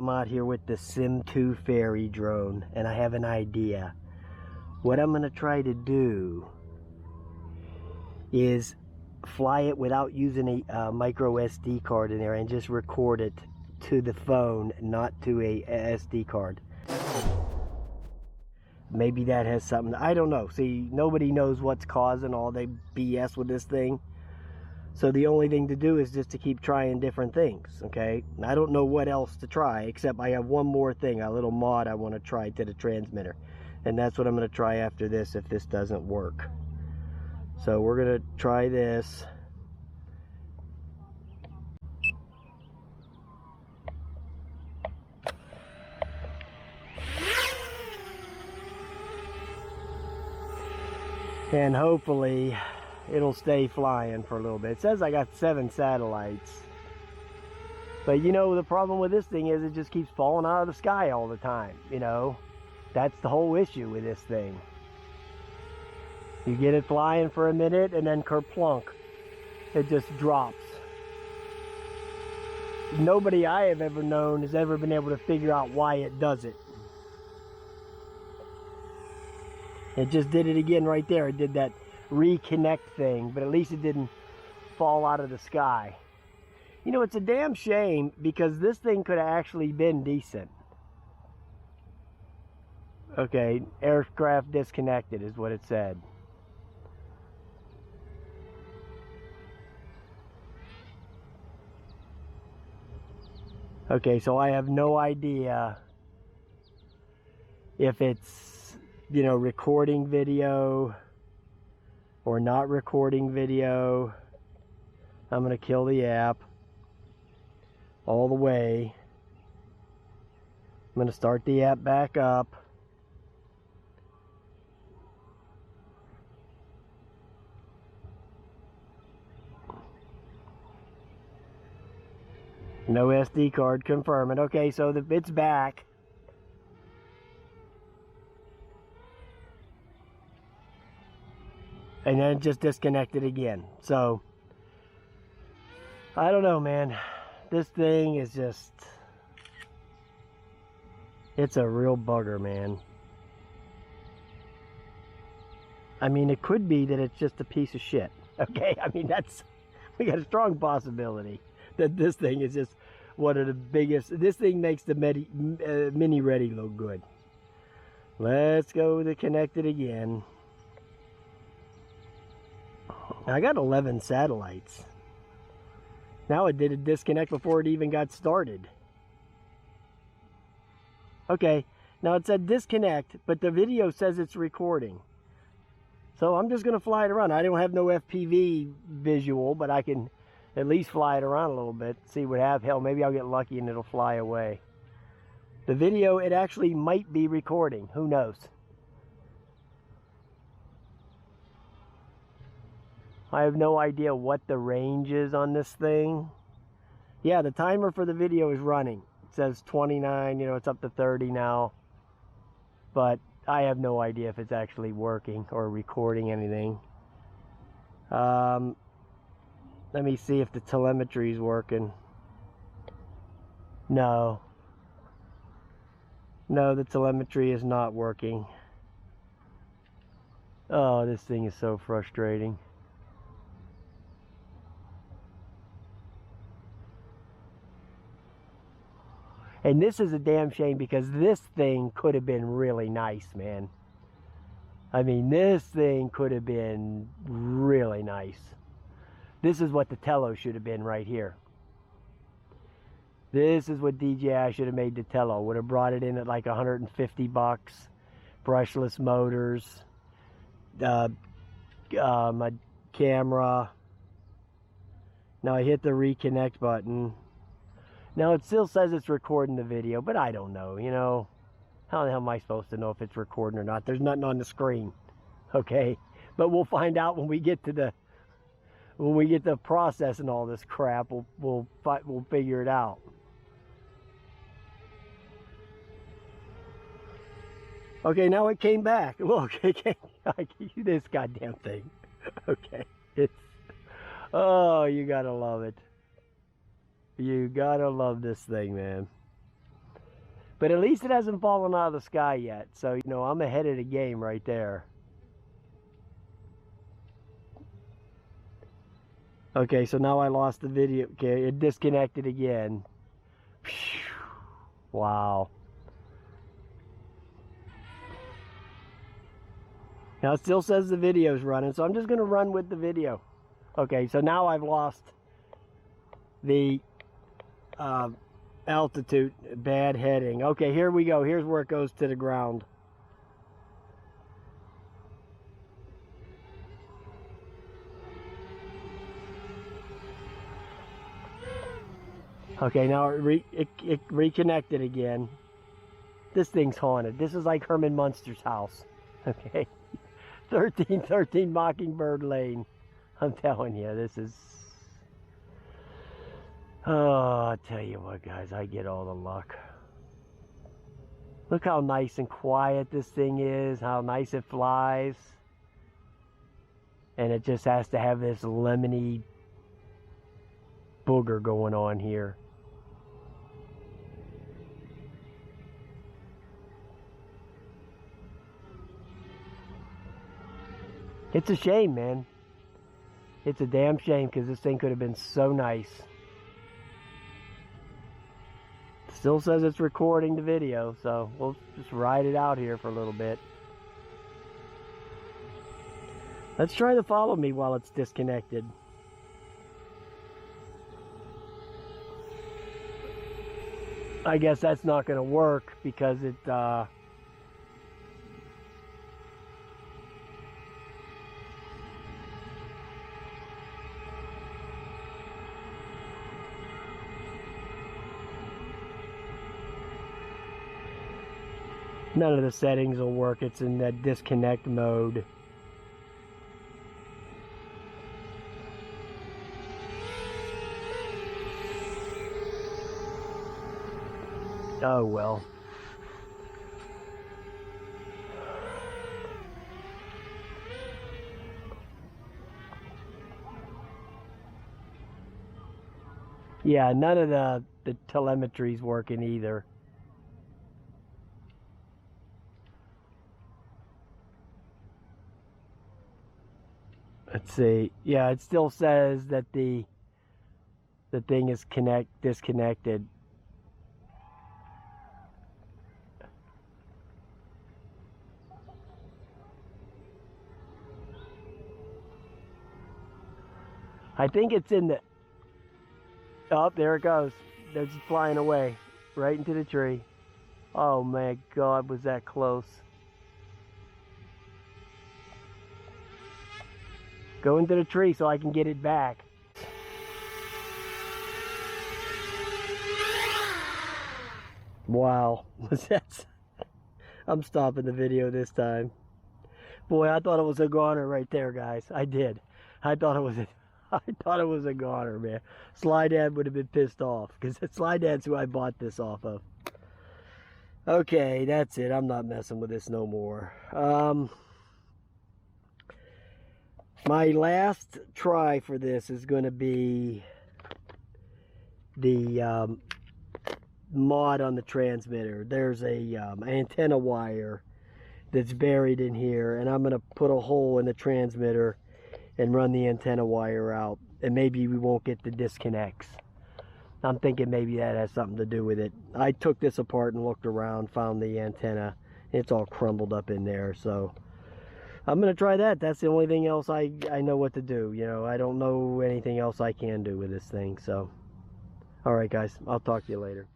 I'm out here with the Simtoo fairy drone, and I have an idea. What I'm going to try to do is fly it without using a micro SD card in there and just record it to the phone, not to a SD card. Maybe that has something, I don't know. See, nobody knows what's causing all the BS with this thing. So the only thing to do is just to keep trying different things, okay? I don't know what else to try, except I have one more thing, a little mod I want to try to the transmitter. And that's what I'm going to try after this if this doesn't work. So we're going to try this. And hopefully it'll stay flying for a little bit. It says I got 7 satellites. But you know, the problem with this thing is it just keeps falling out of the sky all the time, you know. That's the whole issue with this thing. You get it flying for a minute and then kerplunk, it just drops. Nobody I have ever known has ever been able to figure out why it does it. It just did it again right there. It did that reconnect thing, but at least it didn't fall out of the sky. You know, it's a damn shame because this thing could have actually been decent. Okay, aircraft disconnected is what it said. Okay, so I have no idea if it's, you know, recording video or not recording video. I'm gonna kill the app all the way. I'm gonna start the app back up. No SD card confirming. Okay, so it's back. And then just disconnected again. So I don't know, man. This thing is just, it's a real bugger, man. I mean, it could be that it's just a piece of shit. Okay, I mean, we got a strong possibility that this thing is just one of the biggest. This thing makes the Mini Ready look good. Let's go to connected again. I got 11 satellites. Now it did a disconnect before it even got started. Okay, now it said disconnect, but the video says it's recording. So I'm just going to fly it around. I don't have no FPV visual, but I can at least fly it around a little bit, see what happens. Hell, maybe I'll get lucky and it'll fly away. The video, it actually might be recording. Who knows? I have no idea what the range is on this thing. Yeah, the timer for the video is running. It says 29, you know, it's up to 30 now. But I have no idea if it's actually working or recording anything. Let me see if the telemetry is working. No. No, the telemetry is not working. Oh, this thing is so frustrating. And this is a damn shame because this thing could have been really nice, man. I mean, this thing could have been really nice. This is what the Tello should have been right here. This is what DJI should have made the Tello. Would have brought it in at like 150 bucks. Brushless motors. My camera. Now I hit the reconnect button. Now it still says it's recording the video, but I don't know, you know. How the hell am I supposed to know if it's recording or not? There's nothing on the screen. Okay? But we'll find out when we get to the processing all this crap. We'll figure it out. Okay, now it came back. Look, it came, this goddamn thing. Okay, oh, you gotta love it. You gotta love this thing, man. But at least it hasn't fallen out of the sky yet. So, you know, I'm ahead of the game right there. Okay, so now I lost the video. Okay, it disconnected again. Wow. Now it still says the video's running, so I'm just going to run with the video. Okay, so now I've lost the altitude, bad heading. Okay, here we go. Here's where it goes to the ground. Okay, now it reconnected again. This thing's haunted. This is like Herman Munster's house. Okay, 1313 Mockingbird Lane. I'm telling you, this is... Oh, I tell you what, guys, I get all the luck. Look how nice and quiet this thing is, how nice it flies. And it just has to have this lemony booger going on here. It's a shame, man. It's a damn shame, because this thing could have been so nice. Still says it's recording the video, so we'll just ride it out here for a little bit. Let's try to follow me while it's disconnected. I guess that's not going to work because it none of the settings will work. It's in that disconnect mode. Oh well. Yeah, none of the telemetry's working either. Let's see. Yeah, it still says that the thing is disconnected. I think it's in the... Oh, there it goes. It's flying away right into the tree. Oh my God, was that close? Go into the tree so I can get it back. Wow, was that... I'm stopping the video this time. Boy, I thought it was a goner right there, guys. I did. I thought it was a goner, man. Sly Dad would have been pissed off, because Sly Dad's who I bought this off of. Okay, that's it. I'm not messing with this no more. My last try for this is going to be the mod on the transmitter. There's a antenna wire that's buried in here, and I'm going to put a hole in the transmitter and run the antenna wire out, and maybe we won't get the disconnects. I'm thinking maybe that has something to do with it. I took this apart and looked around, found the antenna. It's all crumbled up in there, so I'm going to try that. That's the only thing else I know what to do. You know, I don't know anything else I can do with this thing, so. Alright guys, I'll talk to you later.